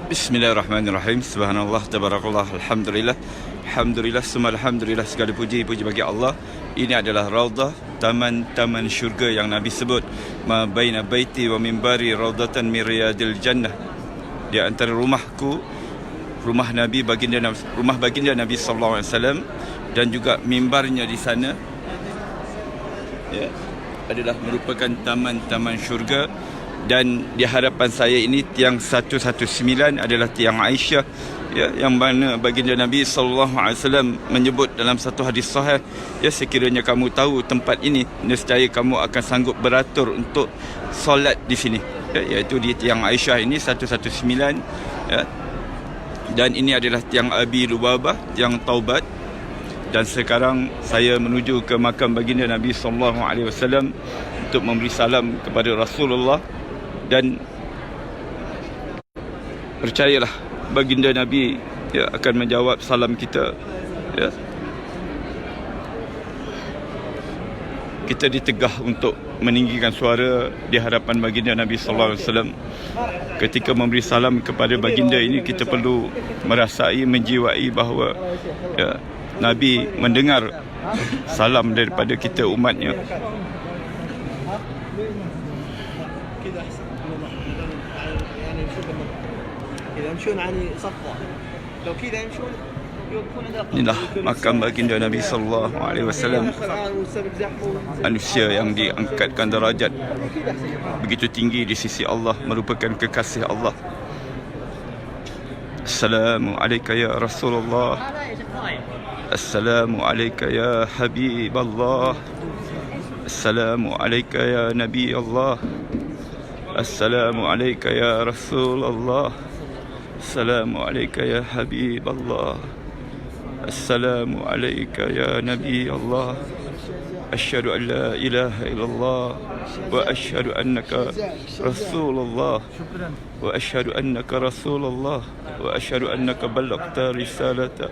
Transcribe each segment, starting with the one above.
Bismillahirrahmanirrahim. Subhanallah, tabarakallah, alhamdulillah. Alhamdulillah, semua alhamdulillah, segala puji bagi Allah. Ini adalah raudhah, taman-taman syurga yang Nabi sebut. Ma baina baiti wa mimbari raudhatan min riyadil jannah. Di antara rumahku, rumah Nabi rumah baginda Nabi sallallahu alaihi wasallam dan juga mimbarnya di sana, ya, adalah merupakan taman-taman syurga. Dan di hadapan saya ini tiang 119 adalah tiang Aisyah, ya, yang mana baginda Nabi sallallahu alaihi wasallam menyebut dalam satu hadis sahih, ya, sekiranya kamu tahu tempat ini, nescaya kamu akan sanggup beratur untuk solat di sini, ya, iaitu di tiang Aisyah ini 119, ya. Dan ini adalah tiang Abi Lubabah, tiang Taubat. Dan sekarang saya menuju ke makam baginda Nabi sallallahu alaihi wasallam untuk memberi salam kepada Rasulullah. Dan percayalah, baginda Nabi, ya, akan menjawab salam kita, ya. Kita ditegah untuk meninggikan suara di hadapan baginda Nabi sallallahu alaihi wasallam. Ketika memberi salam kepada baginda ini, kita perlu merasai, menjiwai bahawa, ya, Nabi mendengar salam daripada kita umatnya. Inilah makam baginda Nabi sallallahu alaihi wasallam, manusia yang diangkatkan darajat begitu tinggi di sisi Allah, merupakan kekasih Allah. Assalamu alayka ya Rasulullah. Assalamu alayka ya Habiballah. Assalamu alayka ya Nabi Allah. Assalamu alayka ya Rasulullah. Assalamu alayka ya Habiballah. Assalamu alayka ya Nabi Allah. Asyhadu an la ilaha illallah wa asyhadu annaka Rasulullah wa asyhadu annaka Rasulullah wa asyhadu annaka ballaghta risalata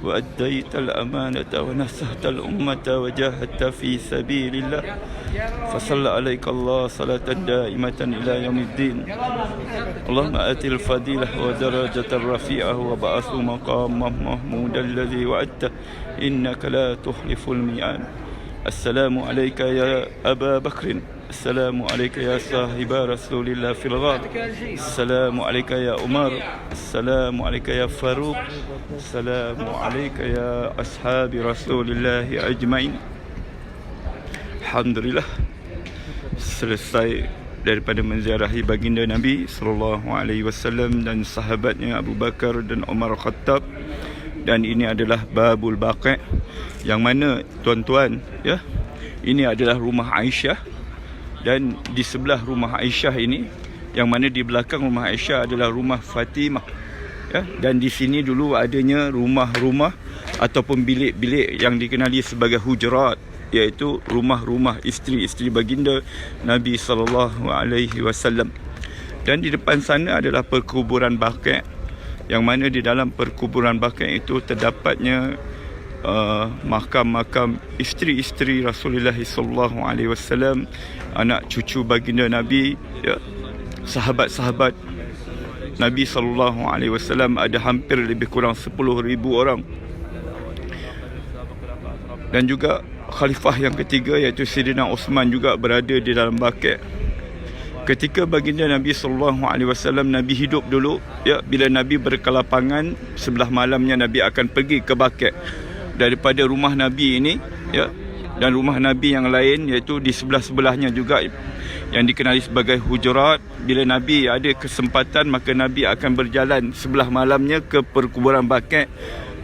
wa addaita al-amanata wa nasahta al-ummata wa jahadta fi sabilillah. Fasalla alaika Allah salatan daimatan ila yaumiddin. Allahumma atil fadilah wa darajatan rafi'ah wa ba'athu maqamah mahmudan alladhi wa'adta innaka la tukhliful mi'ad. Assalamu alayka ya Aba Bakrin. Assalamu alayka ya sahiba Rasulillah fil ghar. Assalamu alayka ya Umar. Assalamu alayka ya Faruq. Assalamu alayka ya ashabi Rasulillah ajmain. Alhamdulillah, selesai daripada menziarahi baginda Nabi sallallahu alaihi wasallam dan sahabatnya Abu Bakar dan Umar Khattab. Dan ini adalah Babul Baqi', yang mana, tuan-tuan, ya, ini adalah rumah Aisyah. Dan di sebelah rumah Aisyah ini, yang mana di belakang rumah Aisyah adalah rumah Fatimah, ya. Dan di sini dulu adanya rumah-rumah ataupun bilik-bilik yang dikenali sebagai hujurat, iaitu rumah-rumah isteri-isteri baginda Nabi sallallahu alaihi wasallam. Dan di depan sana adalah perkuburan Baqi', yang mana di dalam perkuburan Baqi' itu terdapatnya makam-makam isteri-isteri Rasulullah sallallahu alaihi wasallam, anak cucu baginda Nabi, ya, sahabat-sahabat Nabi sallallahu alaihi wasallam, ada hampir lebih kurang 10,000 orang. Dan juga khalifah yang ketiga, iaitu Sayyidina Uthman, juga berada di dalam Baqi'. Ketika baginda Nabi sallallahu alaihi wasallam, Nabi hidup dulu, ya, bila Nabi berkelapangan, sebelah malamnya Nabi akan pergi ke Baqi'. Daripada rumah Nabi ini, ya, dan rumah Nabi yang lain, iaitu di sebelah-sebelahnya juga, yang dikenali sebagai hujurat. Bila Nabi ada kesempatan, maka Nabi akan berjalan sebelah malamnya ke perkuburan Baqi'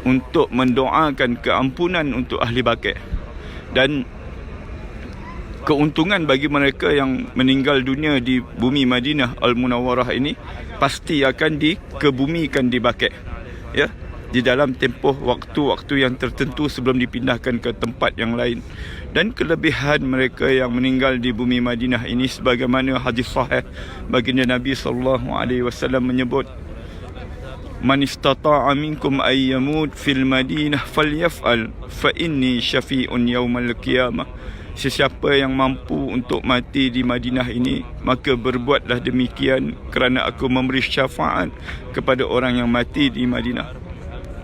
untuk mendoakan keampunan untuk ahli Baqi'. Dan keuntungan bagi mereka yang meninggal dunia di bumi Madinah Al-Munawwarah ini pasti akan dikebumikan di Baqi', ya, di dalam tempoh waktu-waktu yang tertentu sebelum dipindahkan ke tempat yang lain. Dan kelebihan mereka yang meninggal di bumi Madinah ini, sebagaimana hadis sahih baginda Nabi sallallahu alaihi wasallam menyebut, man istata'a minkum ay yamut fil Madinah falyaf'al fa inni syafi'un yaumal qiyamah. sesiapa yang mampu untuk mati di Madinah ini, maka berbuatlah demikian kerana aku memberi syafaat kepada orang yang mati di Madinah.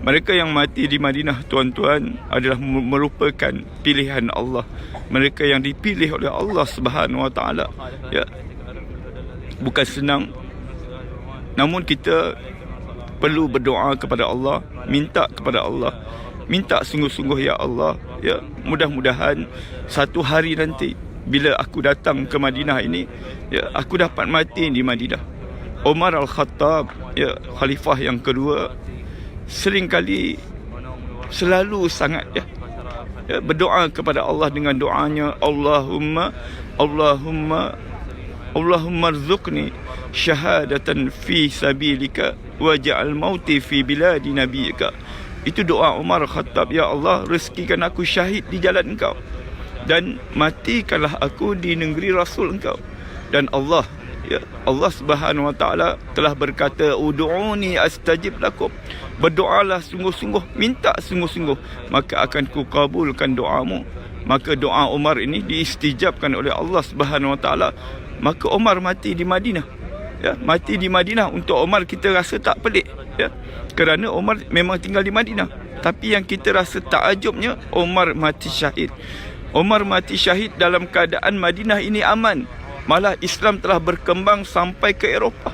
Mereka yang mati di Madinah, tuan-tuan, adalah merupakan pilihan Allah. Mereka yang dipilih oleh Allah Subhanahu Wa Taala. Ya. Bukan senang. Namun kita perlu berdoa kepada Allah, minta kepada Allah, minta sungguh-sungguh, ya Allah, ya, mudah-mudahan satu hari nanti bila aku datang ke Madinah ini, ya, aku dapat mati di Madinah. Umar Al-Khattab, ya, khalifah yang kedua, seringkali selalu sangat ya, berdoa kepada Allah dengan doanya, Allahumma rzuqni syahadatan fi sabilika waj'al mauti fi biladi nabiyika. Itu doa Umar Khattab, ya Allah, rezekikan aku syahid di jalan Engkau dan matikanlah aku di negeri Rasul Engkau. Dan Allah, ya, Allah Subhanahu Wa Taala telah berkata, ud'uni astajib lakum. Berdoalah sungguh-sungguh, minta sungguh-sungguh, maka akan kukabulkan doamu. Maka doa Umar ini diistijabkan oleh Allah Subhanahu Wa Taala. Maka Umar mati di Madinah. Ya, mati di Madinah. Untuk Umar kita rasa tak pelik, ya, kerana Umar memang tinggal di Madinah. Tapi yang kita rasa takjubnya, Umar mati syahid. Umar mati syahid dalam keadaan Madinah ini aman. Malah Islam telah berkembang sampai ke Eropah.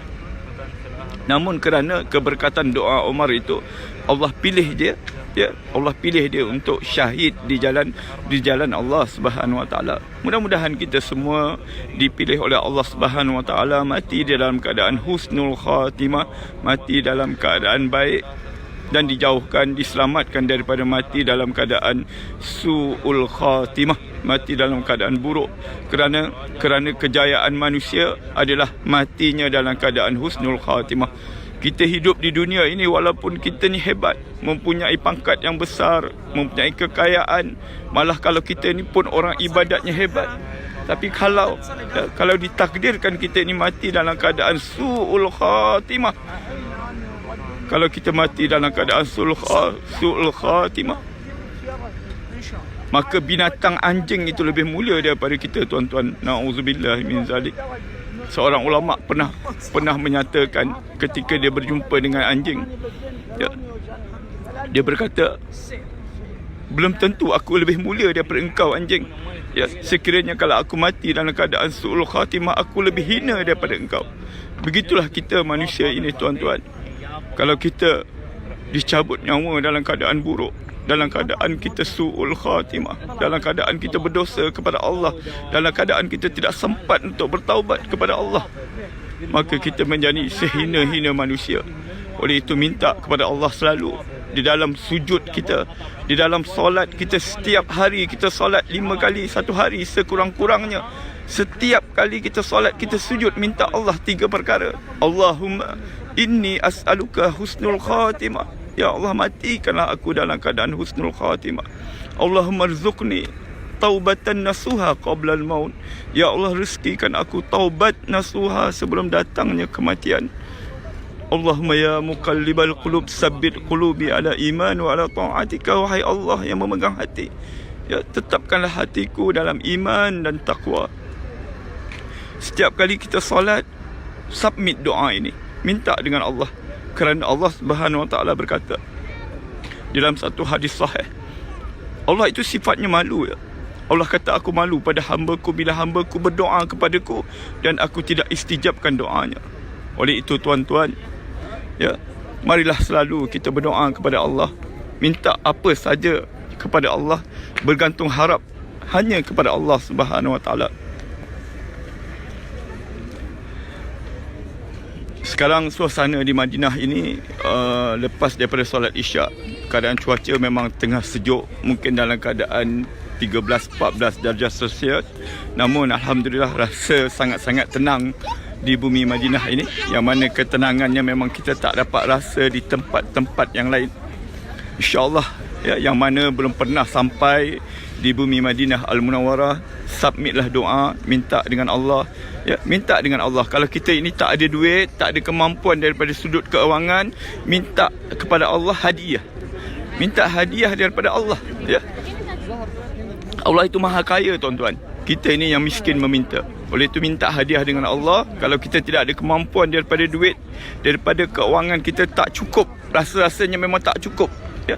Namun kerana keberkatan doa Umar itu, Allah pilih dia, ya, Allah pilih dia untuk syahid di jalan Allah Subhanahu Wa Taala. Mudah-mudahan kita semua dipilih oleh Allah Subhanahu Wa Taala mati di dalam keadaan husnul khatimah, mati dalam keadaan baik, dan dijauhkan, diselamatkan daripada mati dalam keadaan su'ul khatimah, mati dalam keadaan buruk. Kerana kejayaan manusia adalah matinya dalam keadaan husnul khatimah. Kita hidup di dunia ini walaupun kita ni hebat, mempunyai pangkat yang besar, mempunyai kekayaan, malah kalau kita ni pun orang ibadatnya hebat, tapi kalau ditakdirkan kita ni mati dalam keadaan su'ul khatimah, kalau kita mati dalam keadaan su'ul khatimah, maka binatang anjing itu lebih mulia daripada kita, tuan-tuan. Na'udzubillah min zalik. Seorang ulama pernah menyatakan ketika dia berjumpa dengan anjing, ya, dia berkata, belum tentu aku lebih mulia daripada engkau, anjing. Ya, sekiranya kalau aku mati dalam keadaan su'ul khatimah, aku lebih hina daripada engkau. Begitulah kita manusia ini, tuan-tuan. Kalau kita dicabut nyawa dalam keadaan buruk, dalam keadaan kita su'ul khatimah, dalam keadaan kita berdosa kepada Allah, dalam keadaan kita tidak sempat untuk bertaubat kepada Allah, maka kita menjadi sehina-hina manusia. Oleh itu minta kepada Allah selalu di dalam sujud kita, di dalam solat kita. Setiap hari kita solat 5 kali satu hari sekurang-kurangnya. Setiap kali kita solat, kita sujud, minta Allah 3 perkara. Allahumma inni as'aluka husnul khatimah. Ya Allah, matikanlah aku dalam keadaan husnul khatimah. Allahumma rzuqni taubatan nasuha qabla al-maut. Ya Allah, rezekikan aku taubat nasuha sebelum datangnya kematian. Allahumma ya muqallibal qulub sabbit qulubi ala iman wa ala ta'atika. Wahai Allah yang memegang hati, ya, tetapkanlah hatiku dalam iman dan taqwa. Setiap kali kita solat, submit doa ini, minta dengan Allah. Kerana Allah Subhanahu Wa Taala berkata dalam satu hadis sahih, Allah itu sifatnya malu, ya. Allah kata, aku malu pada hamba-Ku bila hamba-Ku berdoa kepadaku dan aku tidak istijabkan doanya. Oleh itu, tuan-tuan, ya, marilah selalu kita berdoa kepada Allah, minta apa saja kepada Allah, bergantung harap hanya kepada Allah Subhanahu Wa Taala. Sekarang suasana di Madinah ini, lepas daripada solat Isyak, keadaan cuaca memang tengah sejuk, mungkin dalam keadaan 13-14 darjah Celsius. Namun alhamdulillah rasa sangat-sangat tenang di bumi Madinah ini, yang mana ketenangannya memang kita tak dapat rasa di tempat-tempat yang lain. InsyaAllah, ya, yang mana belum pernah sampai di bumi Madinah Al-Munawwarah, submitlah doa, minta dengan Allah, ya, minta dengan Allah. Kalau kita ini tak ada duit, tak ada kemampuan daripada sudut keuangan, minta kepada Allah hadiah, minta hadiah daripada Allah, ya. Allah itu maha kaya, tuan-tuan. Kita ini yang miskin meminta. Oleh itu minta hadiah dengan Allah. Kalau kita tidak ada kemampuan daripada duit, daripada keuangan kita tak cukup, rasa-rasanya memang tak cukup, ya,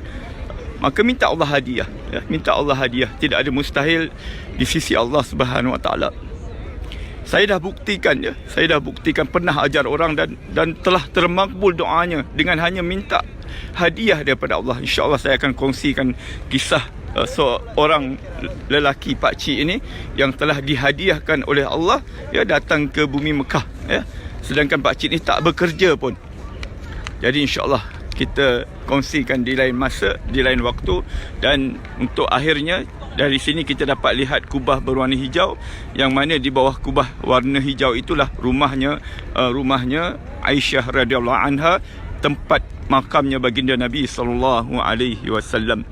maka minta Allah hadiah, ya. Minta Allah hadiah. Tidak ada mustahil di sisi Allah Subhanahu Wa Taala. Saya dah buktikan, ya. Saya dah buktikan pernah ajar orang dan telah termakbul doanya dengan hanya minta hadiah daripada Allah. InsyaAllah saya akan kongsikan kisah seorang lelaki pakcik ini yang telah dihadiahkan oleh Allah, ya, datang ke bumi Mekah, ya. Sedangkan pakcik ini tak bekerja pun. Jadi insyaAllah kita kongsikan di lain masa, di lain waktu. Dan untuk akhirnya, dari sini kita dapat lihat kubah berwarna hijau, yang mana di bawah kubah warna hijau itulah rumahnya Aisyah radhiyallahu anha, tempat makamnya baginda Nabi sallallahu alaihi wasallam.